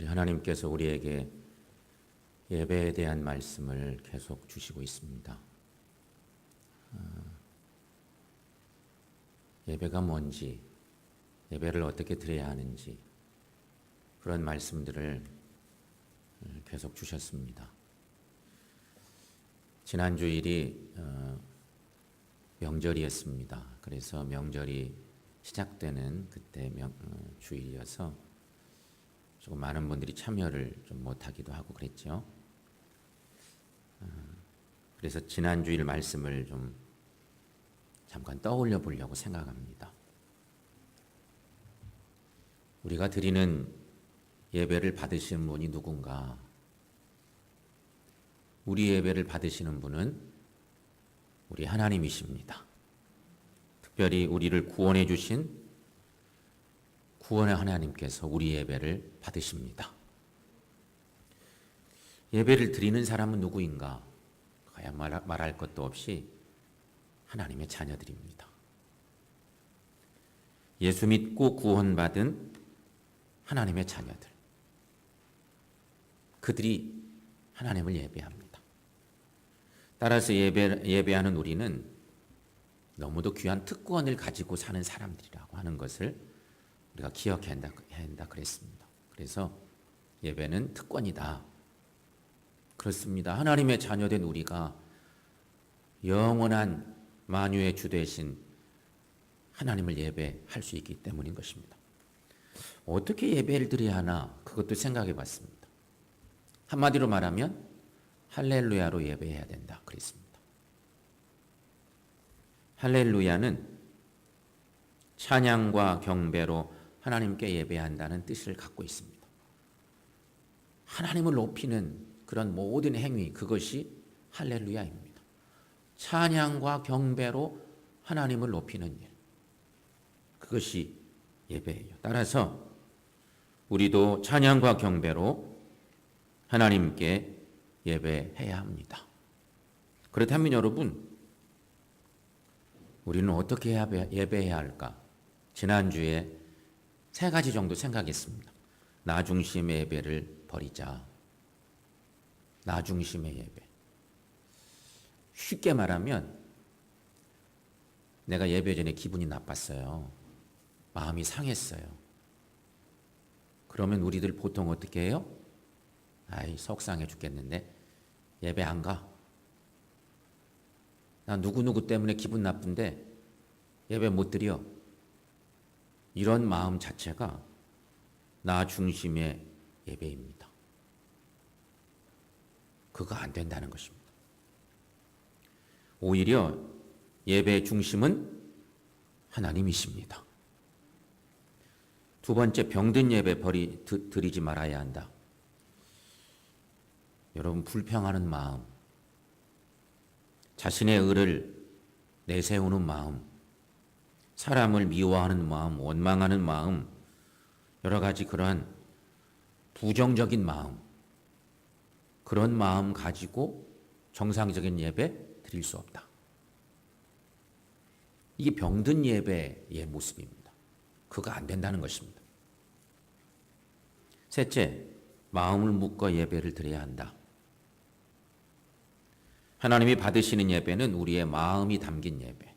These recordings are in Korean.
우리 하나님께서 우리에게 예배에 대한 말씀을 계속 주시고 있습니다. 예배가 뭔지, 예배를 어떻게 드려야 하는지 그런 말씀들을 계속 주셨습니다. 지난 주일이 명절이었습니다. 그래서 명절이 시작되는 그때 주일이어서 조금 많은 분들이 참여를 좀 못하기도 하고 그랬죠. 그래서 지난 주일 말씀을 좀 잠깐 떠올려 보려고 생각합니다. 우리가 드리는 예배를 받으시는 분이 누군가? 우리 예배를 받으시는 분은 우리 하나님이십니다. 특별히 우리를 구원해 주신 구원의 하나님께서 우리 예배를 받으십니다. 예배를 드리는 사람은 누구인가? 가야 말할 것도 없이 하나님의 자녀들입니다. 예수 믿고 구원받은 하나님의 자녀들. 그들이 하나님을 예배합니다. 따라서 예배하는 우리는 너무도 귀한 특권을 가지고 사는 사람들이라고 하는 것을 우리가 기억해야 한다 그랬습니다. 그래서 예배는 특권이다. 그렇습니다. 하나님의 자녀된 우리가 영원한 만유의 주 되신 하나님을 예배할 수 있기 때문인 것입니다. 어떻게 예배를 드려야 하나 그것도 생각해 봤습니다. 한마디로 말하면 할렐루야로 예배해야 된다 그랬습니다. 할렐루야는 찬양과 경배로 하나님께 예배한다는 뜻을 갖고 있습니다. 하나님을 높이는 그런 모든 행위, 그것이 할렐루야입니다. 찬양과 경배로 하나님을 높이는 일, 그것이 예배예요. 따라서 우리도 찬양과 경배로 하나님께 예배해야 합니다. 그렇다면 여러분, 우리는 어떻게 예배해야 할까? 지난주에 3가지 정도 생각했습니다. 나 중심의 예배를 버리자. 나 중심의 예배. 쉽게 말하면 내가 예배 전에 기분이 나빴어요. 마음이 상했어요. 그러면 우리들 보통 어떻게 해요? 아이, 속상해 죽겠는데 예배 안 가. 나 누구누구 때문에 기분 나쁜데 예배 못 드려. 이런 마음 자체가 나 중심의 예배입니다. 그거 안 된다는 것입니다. 오히려 예배의 중심은 하나님이십니다. 두 번째, 병든 예배 드리지 말아야 한다. 여러분, 불평하는 마음, 자신의 의를 내세우는 마음, 사람을 미워하는 마음, 원망하는 마음, 여러 가지 그러한 부정적인 마음, 그런 마음 가지고 정상적인 예배 드릴 수 없다. 이게 병든 예배의 모습입니다. 그거 안 된다는 것입니다. 셋째, 마음을 묶어 예배를 드려야 한다. 하나님이 받으시는 예배는 우리의 마음이 담긴 예배,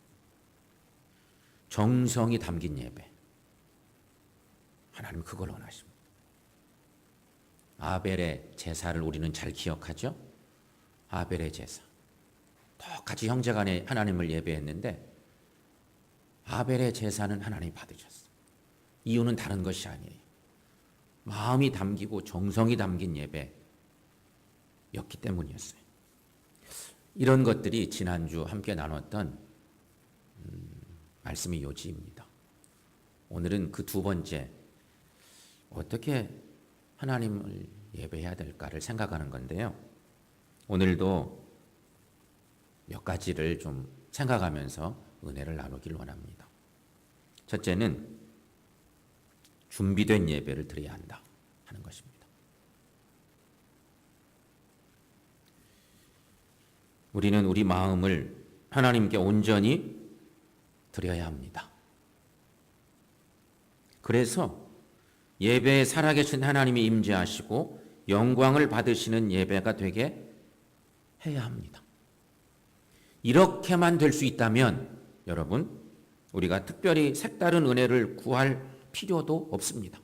정성이 담긴 예배. 하나님 그걸 원하십니다. 아벨의 제사를 우리는 잘 기억하죠? 아벨의 제사. 똑같이 형제간에 하나님을 예배했는데 아벨의 제사는 하나님이 받으셨어요. 이유는 다른 것이 아니에요. 마음이 담기고 정성이 담긴 예배였기 때문이었어요. 이런 것들이 지난주 함께 나눴던 말씀의 요지입니다. 오늘은 그 두 번째, 어떻게 하나님을 예배해야 될까를 생각하는 건데요. 오늘도 몇 가지를 좀 생각하면서 은혜를 나누길 원합니다. 첫째는 준비된 예배를 드려야 한다 하는 것입니다. 우리는 우리 마음을 하나님께 온전히 드려야 합니다. 그래서 예배에 살아계신 하나님이 임재하시고 영광을 받으시는 예배가 되게 해야 합니다. 이렇게만 될 수 있다면 여러분, 우리가 특별히 색다른 은혜를 구할 필요도 없습니다.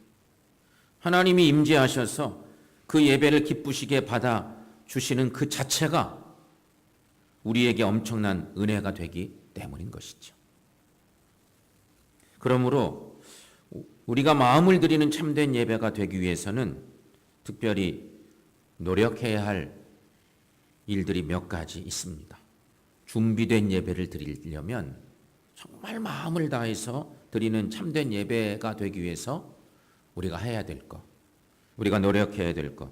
하나님이 임재하셔서 그 예배를 기쁘시게 받아 주시는 그 자체가 우리에게 엄청난 은혜가 되기 때문인 것이죠. 그러므로 우리가 마음을 드리는 참된 예배가 되기 위해서는 특별히 노력해야 할 일들이 몇 가지 있습니다. 준비된 예배를 드리려면 정말 마음을 다해서 드리는 참된 예배가 되기 위해서 우리가 해야 될 것, 우리가 노력해야 될 것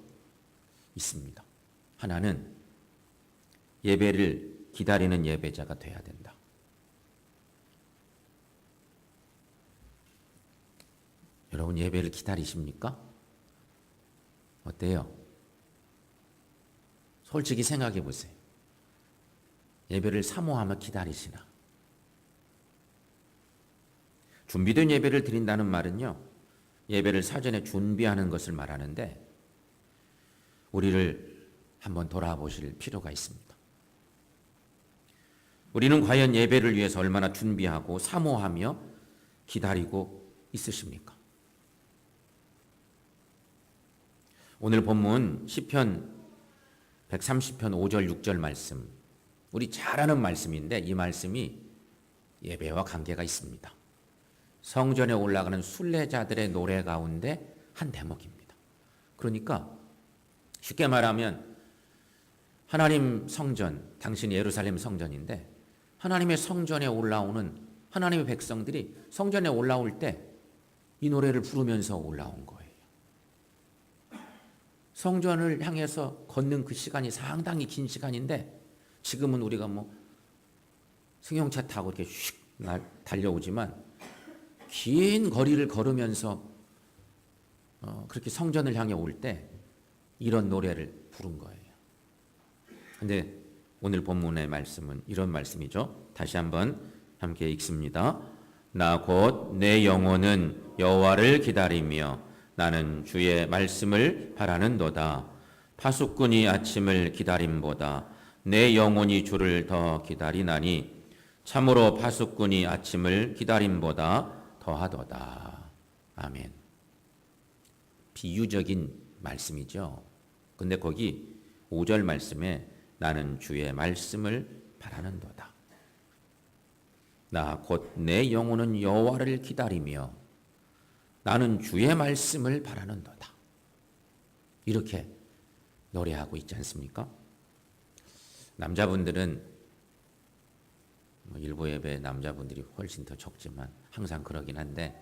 있습니다. 하나는 예배를 기다리는 예배자가 돼야 된다. 여러분, 예배를 기다리십니까? 어때요? 솔직히 생각해 보세요. 예배를 사모하며 기다리시나? 준비된 예배를 드린다는 말은요, 예배를 사전에 준비하는 것을 말하는데 우리를 한번 돌아보실 필요가 있습니다. 우리는 과연 예배를 위해서 얼마나 준비하고 사모하며 기다리고 있으십니까? 오늘 본문 시편 130편 5절 6절 말씀, 우리 잘 아는 말씀인데 이 말씀이 예배와 관계가 있습니다. 성전에 올라가는 순례자들의 노래 가운데 한 대목입니다. 그러니까 쉽게 말하면 하나님 성전, 당신이 예루살렘 성전인데 하나님의 성전에 올라오는 하나님의 백성들이 성전에 올라올 때 이 노래를 부르면서 올라온 거예요. 성전을 향해서 걷는 그 시간이 상당히 긴 시간인데 지금은 우리가 승용차 타고 이렇게 슉 달려오지만 긴 거리를 걸으면서 그렇게 성전을 향해 올 때 이런 노래를 부른 거예요. 근데 오늘 본문의 말씀은 이런 말씀이죠. 다시 한번 함께 읽습니다. 나 곧 내 영혼은 여호와를 기다리며 나는 주의 말씀을 바라는도다. 파수꾼이 아침을 기다림보다 내 영혼이 주를 더 기다리나니 참으로 파수꾼이 아침을 기다림보다 더하도다. 아멘. 비유적인 말씀이죠. 근데 거기 5절 말씀에 나는 주의 말씀을 바라는도다. 나 곧 내 영혼은 여호와를 기다리며 나는 주의 말씀을 바라는도다. 이렇게 노래하고 있지 않습니까? 남자분들은 일부 예배 남자분들이 훨씬 더 적지만 항상 그러긴 한데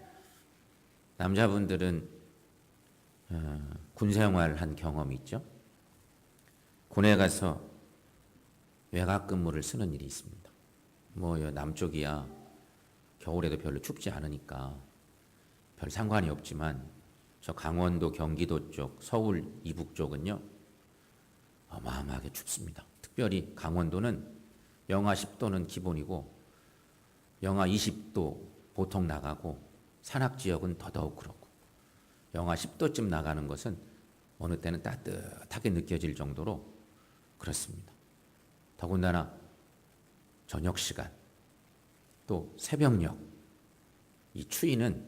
남자분들은 군생활 한 경험이 있죠. 군에 가서 외곽 근무를 쓰는 일이 있습니다. 남쪽이야 겨울에도 별로 춥지 않으니까 별 상관이 없지만 저 강원도 경기도 쪽 서울 이북 쪽은요 어마어마하게 춥습니다. 특별히 강원도는 영하 10도는 기본이고 영하 20도 보통 나가고 산악지역은 더더욱 그렇고 영하 10도쯤 나가는 것은 어느 때는 따뜻하게 느껴질 정도로 그렇습니다. 더군다나 저녁 시간 또 새벽녘 이 추위는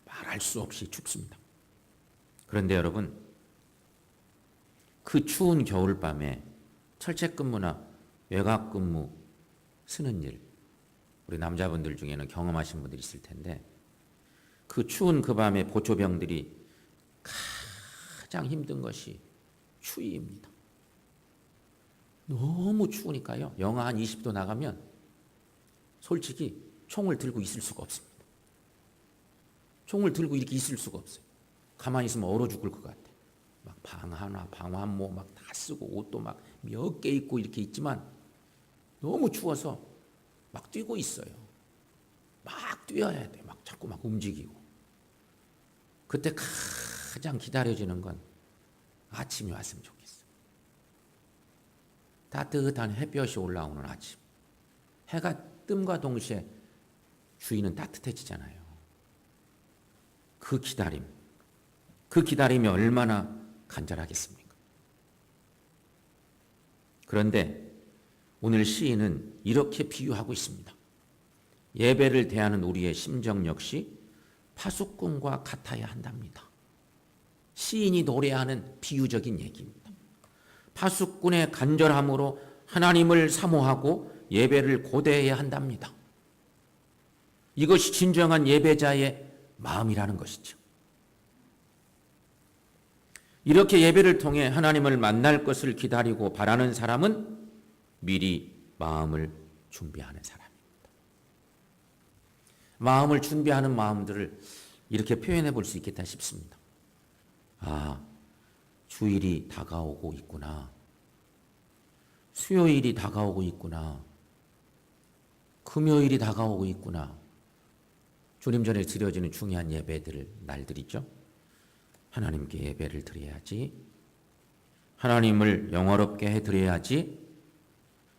말할 수 없이 춥습니다. 그런데 여러분 그 추운 겨울밤에 철책근무나 외곽근무 쓰는 일 우리 남자분들 중에는 경험하신 분들이 있을 텐데 그 추운 그 밤에 보초병들이 가장 힘든 것이 추위입니다. 너무 추우니까요. 영하 한 20도 나가면 솔직히 총을 들고 있을 수가 없습니다. 총을 들고 이렇게 있을 수가 없어요. 가만히 있으면 얼어 죽을 것 같아. 막 방하나 방한모 막 다 쓰고 옷도 막 몇 개 입고 이렇게 있지만 너무 추워서 막 뛰고 있어요. 막 뛰어야 돼. 막 자꾸 막 움직이고. 그때 가장 기다려지는 건 아침이 왔으면 좋겠어요. 따뜻한 햇볕이 올라오는 아침. 해가 뜸과 동시에 주위는 따뜻해지잖아요. 그 기다림, 그 기다림이 얼마나 간절하겠습니까? 그런데 오늘 시인은 이렇게 비유하고 있습니다. 예배를 대하는 우리의 심정 역시 파수꾼과 같아야 한답니다. 시인이 노래하는 비유적인 얘기입니다. 파수꾼의 간절함으로 하나님을 사모하고 예배를 고대해야 한답니다. 이것이 진정한 예배자의 마음이라는 것이죠. 이렇게 예배를 통해 하나님을 만날 것을 기다리고 바라는 사람은 미리 마음을 준비하는 사람입니다. 마음을 준비하는 마음들을 이렇게 표현해 볼 수 있겠다 싶습니다. 아, 주일이 다가오고 있구나. 수요일이 다가오고 있구나. 금요일이 다가오고 있구나. 주님 전에 드려지는 중요한 예배들 날들이죠. 하나님께 예배를 드려야지. 하나님을 영화롭게 해드려야지.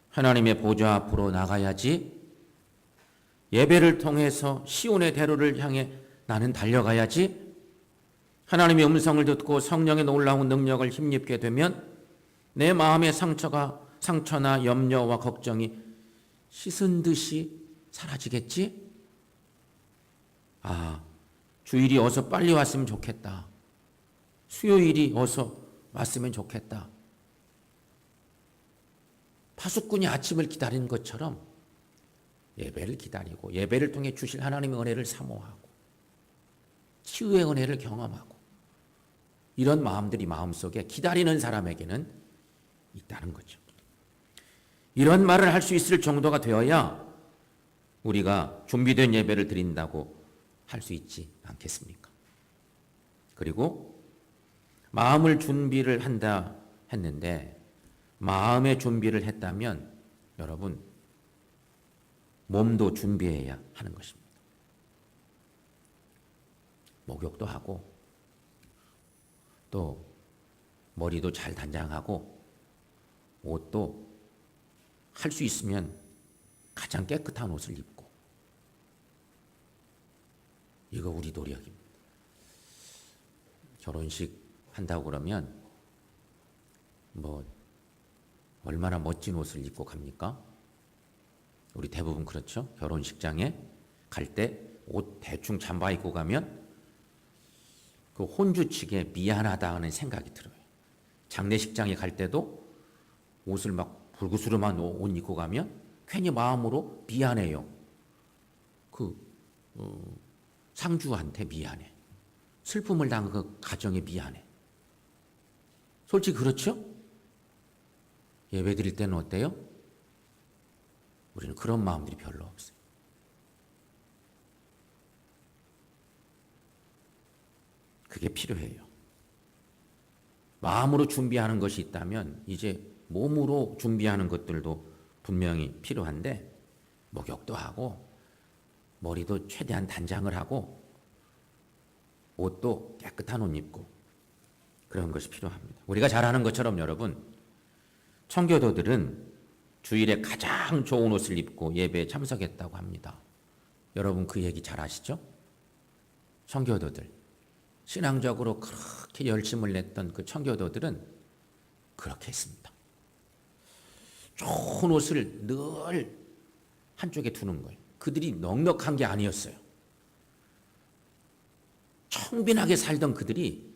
하나님의 보좌 앞으로 나가야지. 예배를 통해서 시온의 대로를 향해 나는 달려가야지. 하나님의 음성을 듣고 성령의 놀라운 능력을 힘입게 되면 내 마음의 상처나 염려와 걱정이 씻은 듯이 사라지겠지? 아, 주일이 어서 빨리 왔으면 좋겠다. 수요일이 어서 왔으면 좋겠다. 파수꾼이 아침을 기다리는 것처럼 예배를 기다리고 예배를 통해 주실 하나님의 은혜를 사모하고 치유의 은혜를 경험하고 이런 마음들이 마음속에 기다리는 사람에게는 있다는 거죠. 이런 말을 할 수 있을 정도가 되어야 우리가 준비된 예배를 드린다고 할 수 있지 않겠습니까? 그리고 마음을 준비를 한다 했는데 마음의 준비를 했다면 여러분 몸도 준비해야 하는 것입니다. 목욕도 하고 또 머리도 잘 단장하고 옷도 할 수 있으면 가장 깨끗한 옷을 입고 이거 우리 노력입니다. 결혼식 한다고 그러면 뭐 얼마나 멋진 옷을 입고 갑니까? 우리 대부분 그렇죠. 결혼식장에 갈 때 옷 대충 잠바 입고 가면 그 혼주 측에 미안하다 하는 생각이 들어요. 장례식장에 갈 때도 옷을 막 불구스름한 옷 입고 가면 괜히 마음으로 미안해요. 상주한테 미안해. 슬픔을 당한 그 가정에 미안해. 솔직히 그렇죠? 예배 드릴 때는 어때요? 우리는 그런 마음들이 별로 없어요. 그게 필요해요. 마음으로 준비하는 것이 있다면 이제 몸으로 준비하는 것들도 분명히 필요한데 목욕도 하고 머리도 최대한 단장을 하고 옷도 깨끗한 옷 입고 그런 것이 필요합니다. 우리가 잘 아는 것처럼 여러분 청교도들은 주일에 가장 좋은 옷을 입고 예배에 참석했다고 합니다. 여러분 그 얘기 잘 아시죠? 청교도들 신앙적으로 그렇게 열심을 냈던 그 청교도들은 그렇게 했습니다. 좋은 옷을 늘 한쪽에 두는 거예요. 그들이 넉넉한 게 아니었어요. 청빈하게 살던 그들이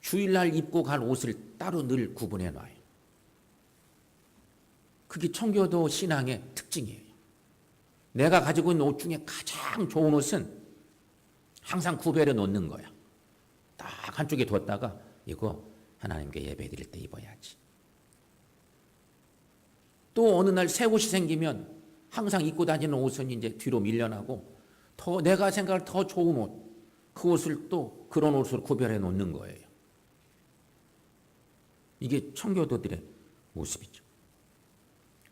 주일날 입고 갈 옷을 따로 늘 구분해 놔요. 그게 청교도 신앙의 특징이에요. 내가 가지고 있는 옷 중에 가장 좋은 옷은 항상 구별해 놓는 거야. 딱 한쪽에 뒀다가 이거 하나님께 예배 드릴 때 입어야지. 또 어느 날 새 옷이 생기면 항상 입고 다니는 옷은 이제 뒤로 밀려나고 더 내가 생각할 더 좋은 옷, 그 옷을 또 그런 옷으로 구별해 놓는 거예요. 이게 청교도들의 모습이죠.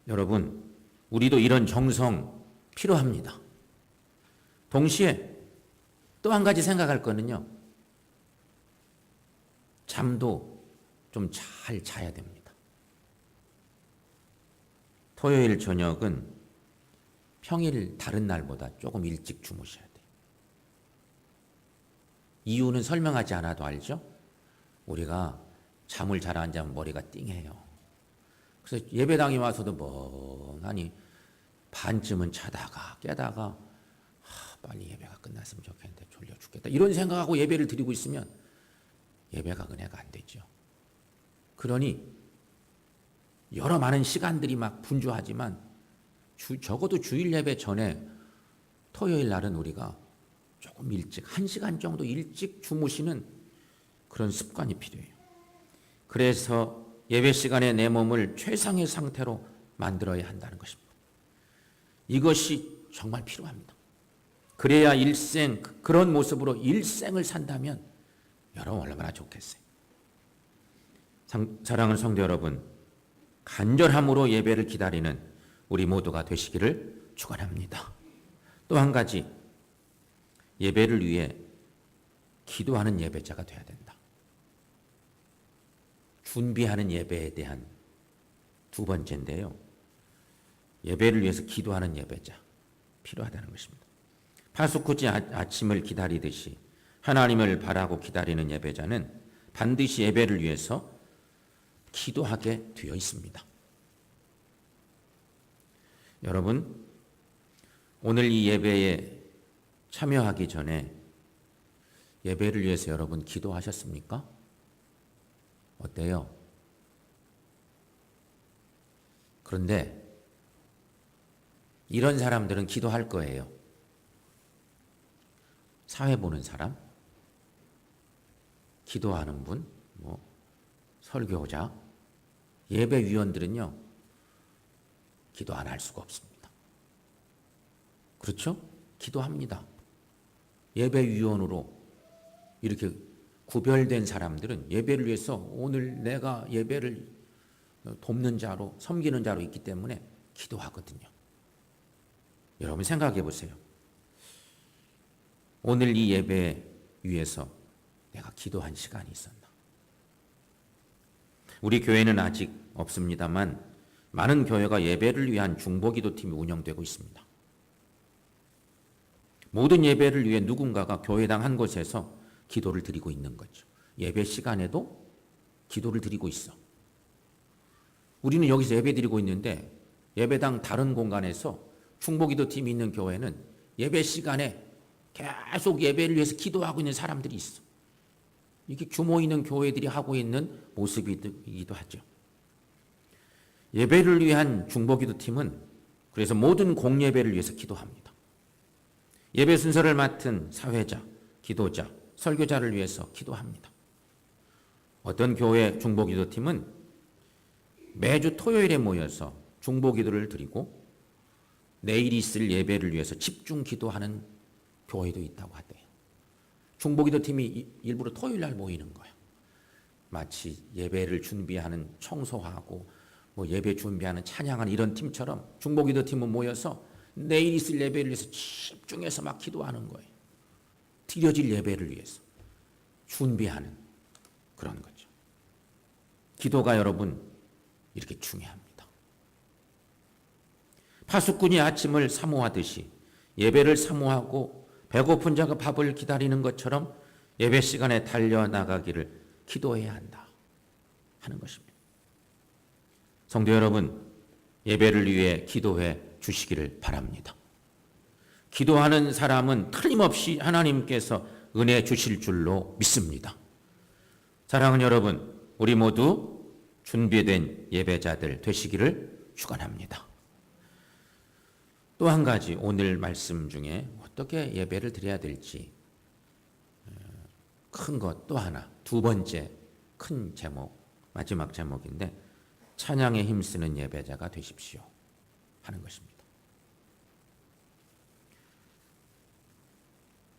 여러분, 우리도 이런 정성 필요합니다. 동시에 또 한 가지 생각할 거는요. 잠도 좀 잘 자야 됩니다. 토요일 저녁은 평일 다른 날보다 조금 일찍 주무셔야 돼요. 이유는 설명하지 않아도 알죠? 우리가 잠을 잘 안 자면 머리가 띵해요. 그래서 예배당에 와서도 멍하니 반쯤은 자다가 깨다가 빨리 예배가 끝났으면 좋겠는데 졸려 죽겠다 이런 생각하고 예배를 드리고 있으면 예배가 은혜가 안 되죠. 그러니 여러 많은 시간들이 막 분주하지만 적어도 주일 예배 전에 토요일 날은 우리가 조금 일찍 1시간 정도 일찍 주무시는 그런 습관이 필요해요. 그래서 예배 시간에 내 몸을 최상의 상태로 만들어야 한다는 것입니다. 이것이 정말 필요합니다. 그래야 일생 그런 모습으로 일생을 산다면 여러분 얼마나 좋겠어요. 사랑하는 성도 여러분, 간절함으로 예배를 기다리는 우리 모두가 되시기를 축원합니다. 또 한 가지, 예배를 위해 기도하는 예배자가 되어야 된다. 준비하는 예배에 대한 두 번째인데요. 예배를 위해서 기도하는 예배자 필요하다는 것입니다. 파수쿠지 아침을 기다리듯이 하나님을 바라고 기다리는 예배자는 반드시 예배를 위해서 기도하게 되어 있습니다. 여러분, 오늘 이 예배에 참여하기 전에 예배를 위해서 여러분 기도하셨습니까? 어때요? 그런데 이런 사람들은 기도할 거예요. 사회 보는 사람, 기도하는 분, 설교자, 예배위원들은요, 기도 안 할 수가 없습니다. 그렇죠? 기도합니다. 예배위원으로 이렇게 구별된 사람들은 예배를 위해서 오늘 내가 예배를 돕는 자로, 섬기는 자로 있기 때문에 기도하거든요. 여러분 생각해 보세요. 오늘 이 예배 위해서 내가 기도한 시간이 있었나? 우리 교회는 아직 없습니다만 많은 교회가 예배를 위한 중보기도팀이 운영되고 있습니다. 모든 예배를 위해 누군가가 교회당 한 곳에서 기도를 드리고 있는 거죠. 예배 시간에도 기도를 드리고 있어. 우리는 여기서 예배 드리고 있는데 예배당 다른 공간에서 중보기도팀이 있는 교회는 예배 시간에 계속 예배를 위해서 기도하고 있는 사람들이 있어. 이게 규모 있는 교회들이 하고 있는 모습이기도 하죠. 예배를 위한 중보기도팀은 그래서 모든 공예배를 위해서 기도합니다. 예배 순서를 맡은 사회자, 기도자, 설교자를 위해서 기도합니다. 어떤 교회 중보기도팀은 매주 토요일에 모여서 중보기도를 드리고 내일 있을 예배를 위해서 집중 기도하는 교회도 있다고 하대요. 중보기도팀이 일부러 토요일 날 모이는 거예요. 마치 예배를 준비하는 청소하고 예배 준비하는 찬양하는 이런 팀처럼 중보기도팀은 모여서 내일 있을 예배를 위해서 집중해서 막 기도하는 거예요. 드려질 예배를 위해서 준비하는 그런 거죠. 기도가 여러분 이렇게 중요합니다. 파수꾼이 아침을 사모하듯이 예배를 사모하고 배고픈 자가 밥을 기다리는 것처럼 예배 시간에 달려나가기를 기도해야 한다 하는 것입니다. 성도 여러분, 예배를 위해 기도해 주시기를 바랍니다. 기도하는 사람은 틀림없이 하나님께서 은혜 주실 줄로 믿습니다. 사랑하는 여러분, 우리 모두 준비된 예배자들 되시기를 축원합니다. 또 한 가지 오늘 말씀 중에 어떻게 예배를 드려야 될지 큰 것 또 하나, 두 번째 큰 제목, 마지막 제목인데 찬양에 힘쓰는 예배자가 되십시오 하는 것입니다.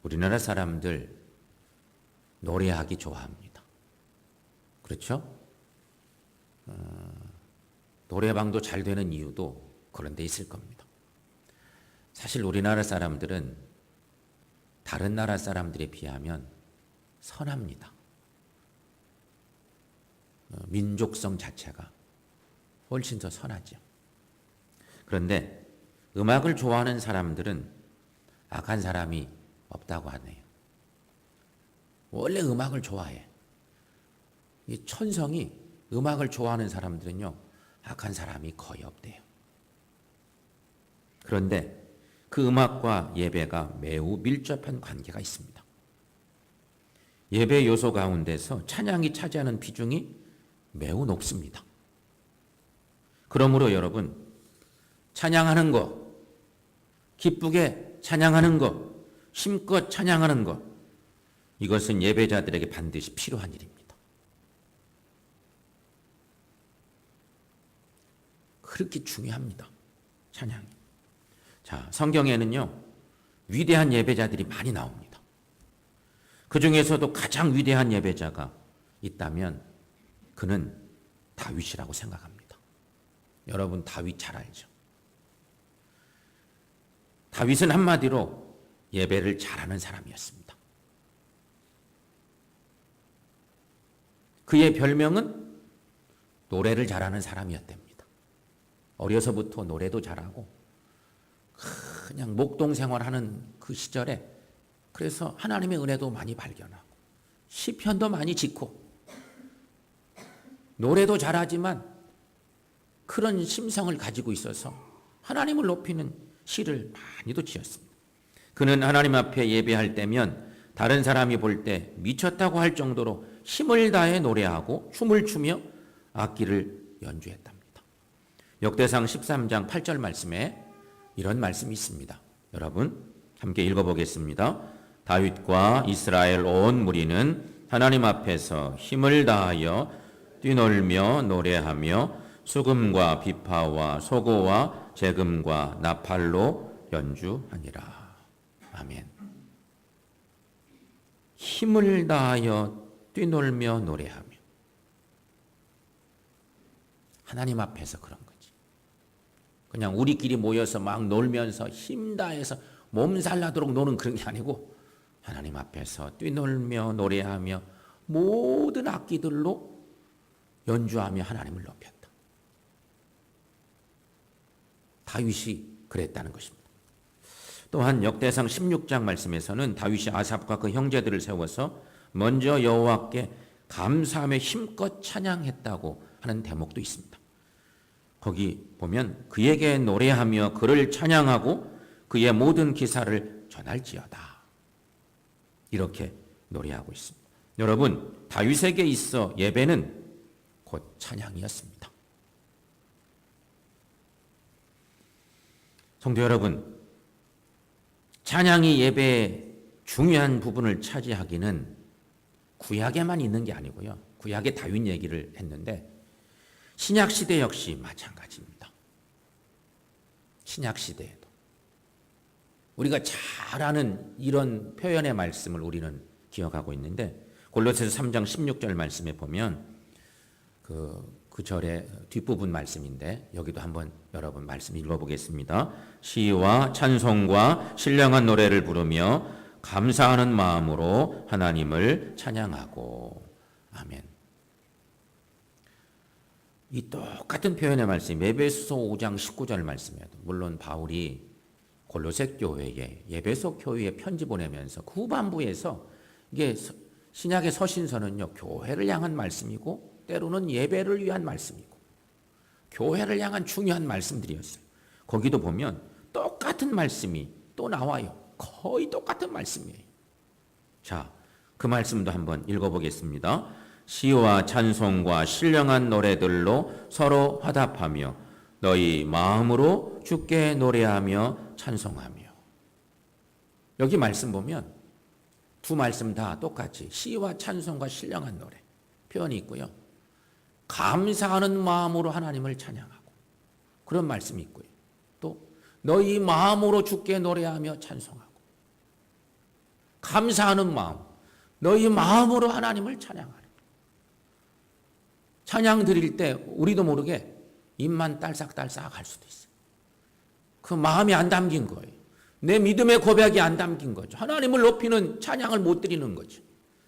우리나라 사람들 노래하기 좋아합니다. 그렇죠? 노래방도 잘 되는 이유도 그런 데 있을 겁니다. 사실 우리나라 사람들은 다른 나라 사람들에 비하면 선합니다. 민족성 자체가 훨씬 더 선하죠. 그런데 음악을 좋아하는 사람들은 악한 사람이 없다고 하네요. 원래 음악을 좋아해. 이 천성이 음악을 좋아하는 사람들은요, 악한 사람이 거의 없대요. 그런데 그 음악과 예배가 매우 밀접한 관계가 있습니다. 예배 요소 가운데서 찬양이 차지하는 비중이 매우 높습니다. 그러므로 여러분, 찬양하는 것, 기쁘게 찬양하는 것, 힘껏 찬양하는 것, 이것은 예배자들에게 반드시 필요한 일입니다. 그렇게 중요합니다. 찬양이. 자, 성경에는요, 위대한 예배자들이 많이 나옵니다. 그 중에서도 가장 위대한 예배자가 있다면 그는 다윗이라고 생각합니다. 여러분 다윗 잘 알죠? 다윗은 한마디로 예배를 잘하는 사람이었습니다. 그의 별명은 노래를 잘하는 사람이었답니다. 어려서부터 노래도 잘하고 그냥 목동 생활하는 그 시절에 그래서 하나님의 은혜도 많이 발견하고 시편도 많이 짓고 노래도 잘하지만 그런 심성을 가지고 있어서 하나님을 높이는 시를 많이도 지었습니다. 그는 하나님 앞에 예배할 때면 다른 사람이 볼 때 미쳤다고 할 정도로 힘을 다해 노래하고 춤을 추며 악기를 연주했답니다. 역대상 13장 8절 말씀에 이런 말씀이 있습니다. 여러분 함께 읽어보겠습니다. 다윗과 이스라엘 온 무리는 하나님 앞에서 힘을 다하여 뛰놀며 노래하며 수금과 비파와 소고와 재금과 나팔로 연주하니라. 아멘. 힘을 다하여 뛰놀며 노래하며 하나님 앞에서 그런 거지. 그냥 우리끼리 모여서 막 놀면서 힘 다해서 몸살 나도록 노는 그런 게 아니고 하나님 앞에서 뛰놀며 노래하며 모든 악기들로 연주하며 하나님을 높였다. 다윗이 그랬다는 것입니다. 또한 역대상 16장 말씀에서는 다윗이 아삽과 그 형제들을 세워서 먼저 여호와께 감사하며 힘껏 찬양했다고 하는 대목도 있습니다. 거기 보면 그에게 노래하며 그를 찬양하고 그의 모든 기사를 전할지어다. 이렇게 노래하고 있습니다. 여러분, 다윗에게 있어 예배는 곧 찬양이었습니다. 성도 여러분, 찬양이 예배의 중요한 부분을 차지하기는 구약에만 있는 게 아니고요. 구약의 다윗 얘기를 했는데 신약 시대 역시 마찬가지입니다. 신약 시대에도 우리가 잘 아는 이런 표현의 말씀을 우리는 기억하고 있는데 골로새서 3장 16절 말씀에 보면 그 절의 뒷부분 말씀인데 여기도 한번 여러분 말씀 읽어보겠습니다. 시와 찬송과 신령한 노래를 부르며 감사하는 마음으로 하나님을 찬양하고. 아멘. 이 똑같은 표현의 말씀 에베소 5장 19절 말씀에도 물론 바울이 골로새 교회에 예배소 교회에 편지 보내면서 그 후반부에서 이게 신약의 서신서는요 교회를 향한 말씀이고 때로는 예배를 위한 말씀이고 교회를 향한 중요한 말씀들이었어요. 거기도 보면 똑같은 말씀이 또 나와요. 거의 똑같은 말씀이에요. 자, 그 말씀도 한번 읽어보겠습니다. 시와 찬송과 신령한 노래들로 서로 화답하며 너희 마음으로 주께 노래하며 찬송하며. 여기 말씀 보면 두 말씀 다 똑같이 시와 찬송과 신령한 노래 표현이 있고요. 감사하는 마음으로 하나님을 찬양하고 그런 말씀이 있고요. 또 너희 마음으로 주께 노래하며 찬송하고 감사하는 마음, 너희 마음으로 하나님을 찬양하라. 찬양 드릴 때 우리도 모르게 입만 딸싹딸싹 할 수도 있어요. 그 마음이 안 담긴 거예요. 내 믿음의 고백이 안 담긴 거죠. 하나님을 높이는 찬양을 못 드리는 거죠.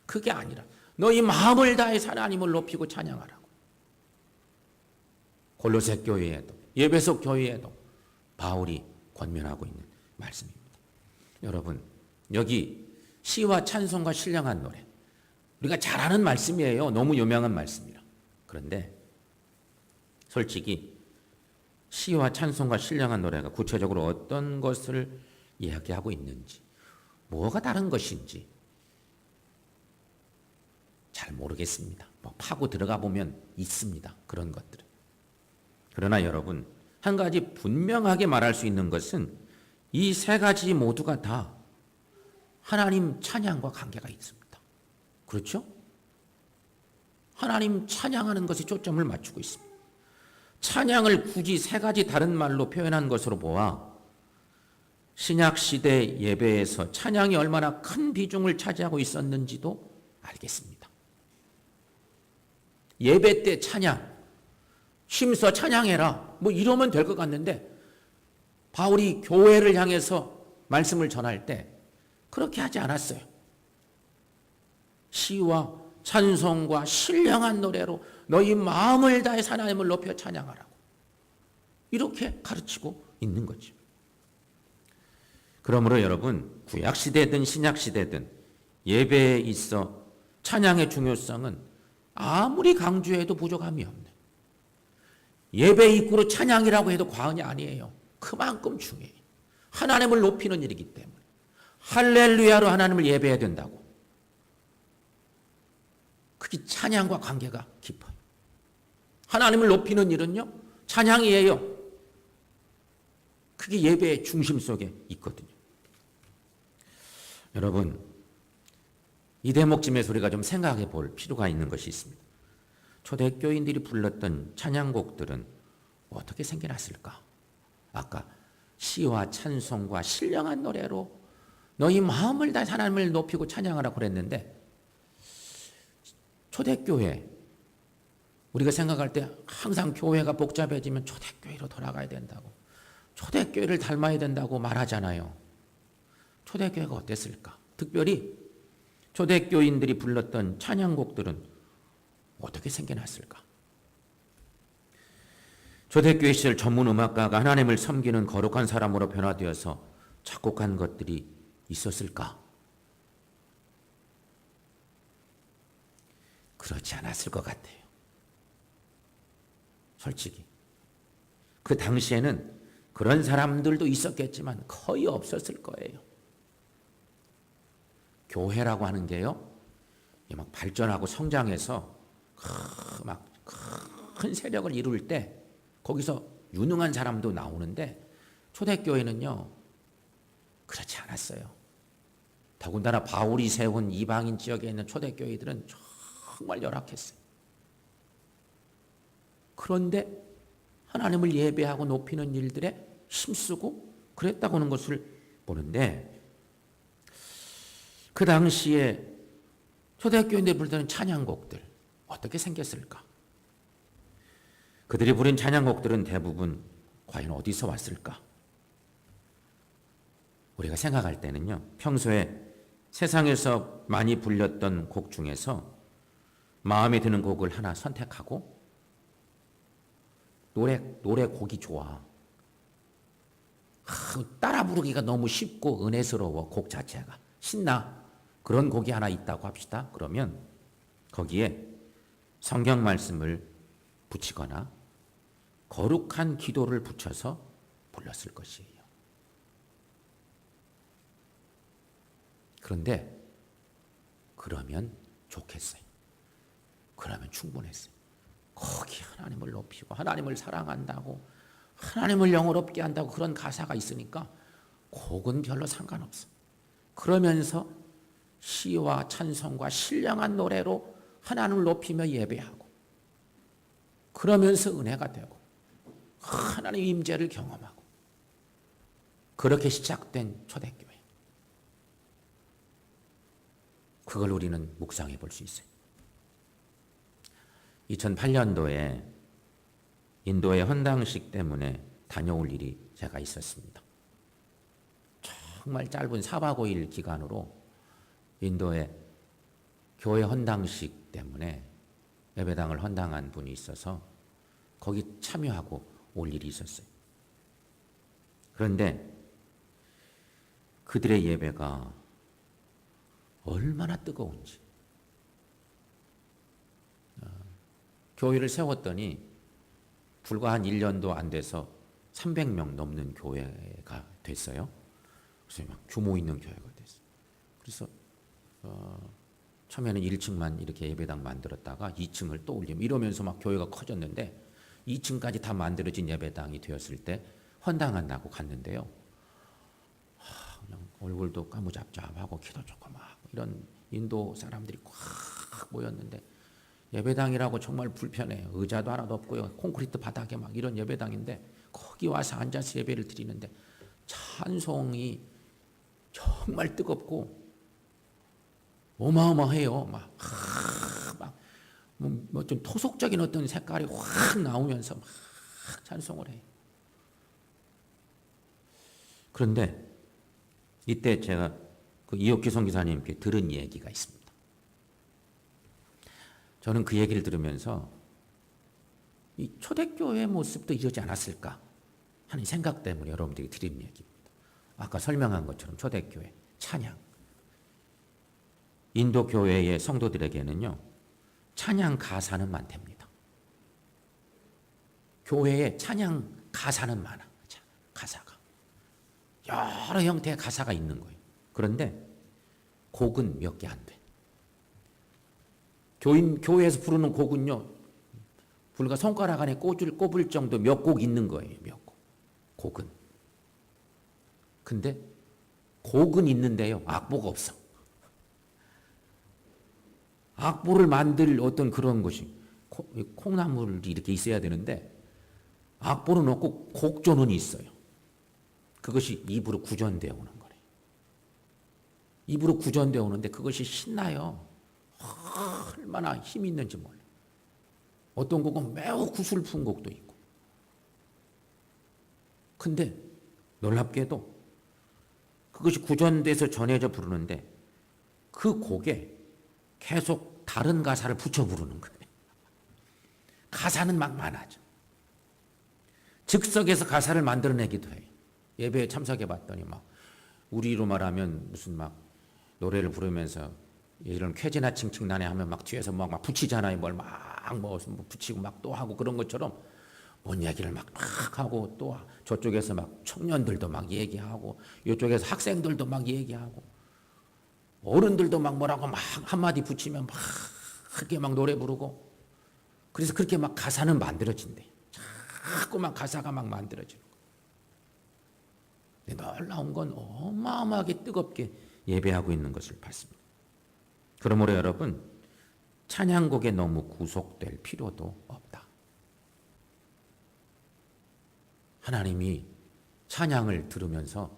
그게 아니라 너희 마음을 다해서 하나님을 높이고 찬양하라고. 골로새 교회에도 에베소 교회에도 바울이 권면하고 있는 말씀입니다. 여러분, 여기 시와 찬송과 신령한 노래 우리가 잘 아는 말씀이에요. 너무 유명한 말씀이라. 그런데 솔직히 시와 찬송과 신령한 노래가 구체적으로 어떤 것을 이야기하고 있는지, 뭐가 다른 것인지 잘 모르겠습니다. 뭐 파고 들어가 보면 있습니다. 그런 것들은. 그러나 여러분, 한 가지 분명하게 말할 수 있는 것은 이 세 가지 모두가 다 하나님 찬양과 관계가 있습니다. 그렇죠? 하나님 찬양하는 것에 초점을 맞추고 있습니다. 찬양을 굳이 세 가지 다른 말로 표현한 것으로 보아 신약시대 예배에서 찬양이 얼마나 큰 비중을 차지하고 있었는지도 알겠습니다. 예배 때 찬양, 힘써 찬양해라, 뭐 이러면 될 것 같는데 바울이 교회를 향해서 말씀을 전할 때 그렇게 하지 않았어요. 시와 찬송과 신령한 노래로 너희 마음을 다해서 하나님을 높여 찬양하라고 이렇게 가르치고 있는 거죠. 그러므로 여러분, 구약시대든 신약시대든 예배에 있어 찬양의 중요성은 아무리 강조해도 부족함이 없네. 예배 입구로 찬양이라고 해도 과언이 아니에요. 그만큼 중요해요. 하나님을 높이는 일이기 때문에. 할렐루야로 하나님을 예배해야 된다고. 그게 찬양과 관계가 깊어요. 하나님을 높이는 일은요, 찬양이에요. 그게 예배의 중심 속에 있거든요. 여러분, 이 대목쯤에서 우리가 좀 생각해 볼 필요가 있는 것이 있습니다. 초대교인들이 불렀던 찬양곡들은 어떻게 생겨났을까? 아까 시와 찬송과 신령한 노래로 너희 마음을 다해 하나님을 높이고 찬양하라고 그랬는데 초대교회, 우리가 생각할 때 항상 교회가 복잡해지면 초대교회로 돌아가야 된다고, 초대교회를 닮아야 된다고 말하잖아요. 초대교회가 어땠을까? 특별히 초대교인들이 불렀던 찬양곡들은 어떻게 생겨났을까? 초대교회 시절 전문 음악가가 하나님을 섬기는 거룩한 사람으로 변화되어서 작곡한 것들이 있었을까? 그렇지 않았을 것 같아요. 솔직히. 그 당시에는 그런 사람들도 있었겠지만 거의 없었을 거예요. 교회라고 하는 게요, 막 발전하고 성장해서 막 큰 세력을 이룰 때 거기서 유능한 사람도 나오는데 초대교회는요 그렇지 않았어요. 더군다나 바울이 세운 이방인 지역에 있는 초대교회들은 정말 열악했어요. 그런데 하나님을 예배하고 높이는 일들에 힘쓰고 그랬다고 하는 것을 보는데, 그 당시에 초대교인들이 부르던 찬양곡들 어떻게 생겼을까? 그들이 부른 찬양곡들은 대부분 과연 어디서 왔을까? 우리가 생각할 때는요, 평소에 세상에서 많이 불렸던 곡 중에서 마음에 드는 곡을 하나 선택하고, 노래 곡이 좋아, 따라 부르기가 너무 쉽고 은혜스러워, 곡 자체가 신나, 그런 곡이 하나 있다고 합시다. 그러면 거기에 성경 말씀을 붙이거나 거룩한 기도를 붙여서 불렀을 것이에요. 그런데 그러면 좋겠어요. 그러면 충분했어요. 거기 하나님을 높이고 하나님을 사랑한다고, 하나님을 영어롭게 한다고 그런 가사가 있으니까 곡은 별로 상관없어. 그러면서 시와 찬송과 신령한 노래로 하나님을 높이며 예배하고, 그러면서 은혜가 되고 하나님의 임재를 경험하고, 그렇게 시작된 초대교회, 그걸 우리는 묵상해 볼 수 있어요. 2008년도에 인도의 헌당식 때문에 다녀올 일이 제가 있었습니다. 정말 짧은 4박 5일 기간으로 인도의 교회 헌당식 때문에 예배당을 헌당한 분이 있어서 거기 참여하고 올 일이 있었어요. 그런데 그들의 예배가 얼마나 뜨거운지, 교회를 세웠더니 불과 한 1년도 안 돼서 300명 넘는 교회가 됐어요. 그래서 막 규모 있는 교회가 됐어요. 그래서 처음에는 1층만 이렇게 예배당 만들었다가 2층을 또 올리면 이러면서 막 교회가 커졌는데 2층까지 다 만들어진 예배당이 되었을 때 헌당한 나고 갔는데요. 그냥 얼굴도 까무잡잡하고 키도 조그맣고 이런 인도 사람들이 꽉 모였는데 예배당이라고 정말 불편해요. 의자도 하나도 없고요. 콘크리트 바닥에 막 이런 예배당인데 거기 와서 앉아서 예배를 드리는데 찬송이 정말 뜨겁고 어마어마해요. 뭐 좀 토속적인 어떤 색깔이 확 나오면서 막 찬송을 해요. 그런데 이때 제가 그 이옥기 선교사님께 들은 얘기가 있습니다. 저는 그 얘기를 들으면서 이 초대교회의 모습도 이러지 않았을까 하는 생각 때문에 여러분들이 드리는 얘기입니다. 아까 설명한 것처럼 초대교회 찬양, 인도 교회의 성도들에게는요 찬양 가사는 많답니다. 교회에 찬양 가사는 많아. 가사가 여러 형태의 가사가 있는 거예요. 그런데 곡은 몇 개 안 돼. 교회에서 부르는 곡은요 불과 손가락 안에 꼽을 정도 몇 곡 있는 거예요. 몇 곡. 곡은. 근데 곡은 있는데요 악보가 없어. 악보를 만들 어떤 그런 것이 콩나물이 이렇게 있어야 되는데 악보는 없고 곡조는 있어요. 그것이 입으로 구전되어 오는 거래요. 입으로 구전되어 오는데 그것이 신나요. 얼마나 힘이 있는지 몰라요. 어떤 곡은 매우 구슬픈 곡도 있고. 근데 놀랍게도 그것이 구전돼서 전해져 부르는데 그 곡에 계속 다른 가사를 붙여 부르는 거예요. 가사는 막 많아져. 즉석에서 가사를 만들어내기도 해요. 예배에 참석해 봤더니 막 우리로 말하면 무슨 막 노래를 부르면서 이런 쾌지나 칭칭나네 하면 막 뒤에서 막 붙이잖아요. 뭘 막 뭐 붙이고 막 또 하고 그런 것처럼 뭔 얘기를 막 하고 또 저쪽에서 막 청년들도 막 얘기하고 이쪽에서 학생들도 막 얘기하고 어른들도 막 뭐라고 막 한마디 붙이면 막 그렇게 막 노래 부르고 그래서 그렇게 막 가사는 만들어진대. 자꾸 막 가사가 막 만들어지는 거. 근데 놀라운 건 어마어마하게 뜨겁게 예배하고 있는 것을 봤습니다. 그러므로 여러분 찬양곡에 너무 구속될 필요도 없다. 하나님이 찬양을 들으면서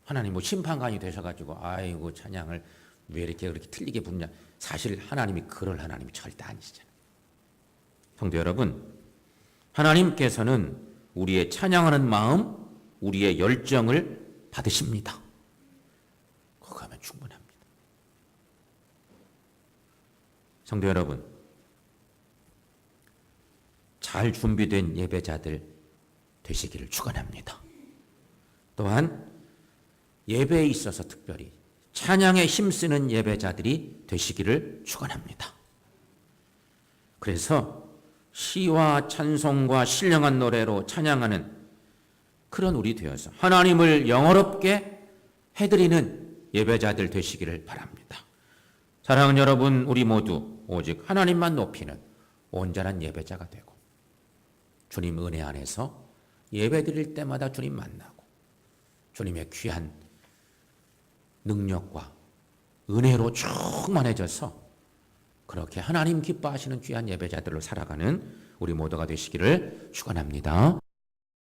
하나님 뭐 심판관이 되셔가지고 아이고 찬양을 왜 이렇게 그렇게 틀리게 부르냐. 사실 하나님이 그럴 하나님이 절대 아니시잖아요. 성도 여러분, 하나님께서는 우리의 찬양하는 마음, 우리의 열정을 받으십니다. 그거 하면 충분합니다. 성도 여러분, 잘 준비된 예배자들 되시기를 축원합니다. 또한 예배에 있어서 특별히 찬양에 힘쓰는 예배자들이 되시기를 축원합니다. 그래서 시와 찬송과 신령한 노래로 찬양하는 그런 우리 되어서 하나님을 영어롭게 해드리는 예배자들 되시기를 바랍니다. 사랑하는 여러분, 우리 모두 오직 하나님만 높이는 온전한 예배자가 되고 주님 은혜 안에서 예배드릴 때마다 주님 만나고 주님의 귀한 능력과 은혜로 충만해져서 그렇게 하나님 기뻐하시는 귀한 예배자들로 살아가는 우리 모두가 되시기를 축원합니다.